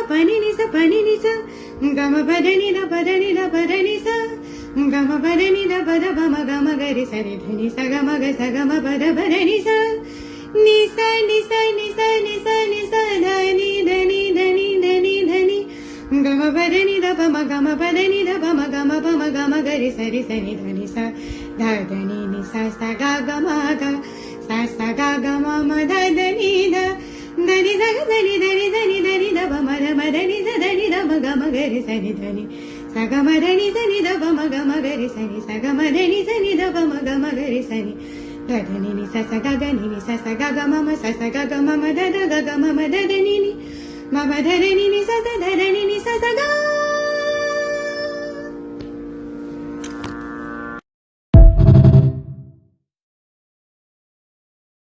pani ni sa pani ni sa gama padani da padani da padani sa gama padani da pada bama gama gari sari dhani sa gama ga sa gama pada padani sa ni sa ni sa ni sa ni sa ni sa dhani dhani dhani dhani dhani gama padani da bama gama padani da bama gama gari sari sari dhani sa da dhani ni sa sa ga gama ga sa sa ga gama ma da dhani da ధని ధగ ధని ధని ధని ధని దబ మర మదని ధని దమ గమ గరి సని ధని సగ మదని సని దబ మగ మగరి సని సగ మదని సని దబ మగ మగరి సని ధని ని స సగ గని ని స సగ గ మమ స సగ గ మమ దద గ గ మమ దదని ని మమ ధని ని స స ధని ని స సగ